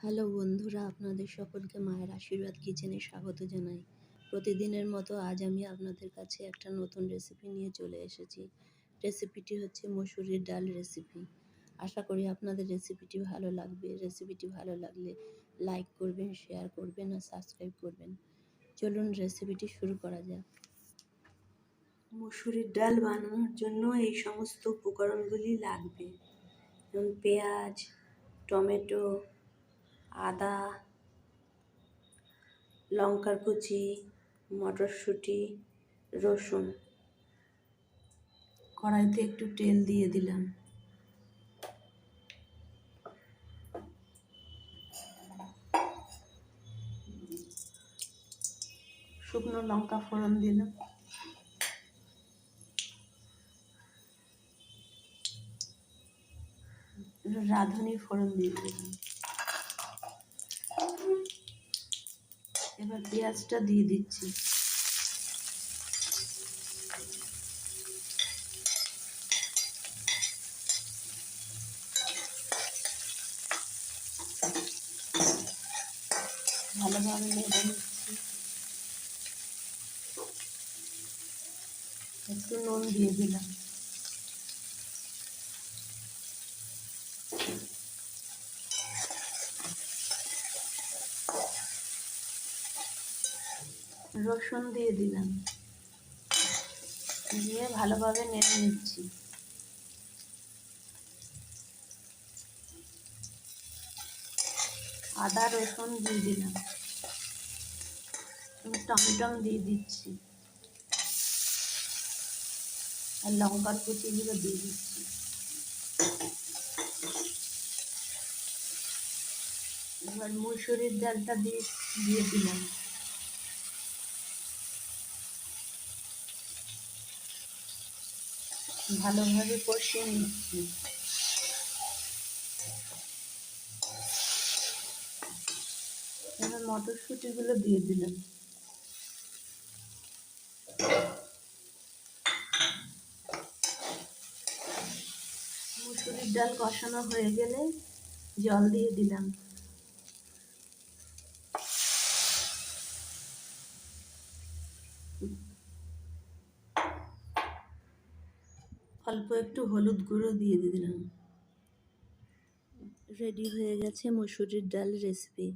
Hello বন্ধুরা, আপনাদের সকলকে মায়ের আশীর্বাদ কিচেনে স্বাগত জানাই। প্রতিদিনের মতো আজ আমি আপনাদের কাছে একটা নতুন রেসিপি নিয়ে চলে এসেছি। রেসিপিটি হচ্ছে মসুরির ডাল রেসিপি। আশা করি আপনাদের রেসিপিটি ভালো লাগবে। রেসিপিটি ভালো লাগলে লাইক করবেন, শেয়ার করবেন আর সাবস্ক্রাইব করবেন। চলুন রেসিপিটি শুরু করা যাক। মসুরির ডাল বানানোর জন্য এই সমস্ত উপকরণগুলি লাগবে, যেমন পেঁয়াজ, টমেটো, আদা, লঙ্কার কুচি, মটরশুঁটি, রসুন। কড়াইতে একটু তেল দিয়ে দিলাম। শুকনো লঙ্কা ফোড়ন দিলাম। রাঁধুনি ফোড়ন দিয়ে দিলাম। এবার পেঁয়াজটা দিয়ে দিচ্ছি। ভালোভাবে নেড়ে নিচ্ছি। একটু নুন দিয়ে দিলাম। রসুন দিয়ে দিলাম, দিয়ে ভালোভাবে নেড়ে নিচ্ছি। আদা রসুন দিয়ে দিলাম। টমেটো দিয়ে দিচ্ছি আর লঙ্কার কুচিগুলো দিয়ে দিচ্ছি। এবার মুসুরির ডালটা দিয়ে দিলাম। ভালোভাবে কষিয়ে নিচ্ছি। এবার মটরশুঁটিগুলো দিয়ে দিলাম। মুসুরির ডাল কষানো হয়ে গেলে জল দিয়ে দিলাম। অল্প একটু হলুদ গুঁড়ো দিয়ে দিলাম। রেডি হয়ে গেছে মসুরির ডাল রেসিপি।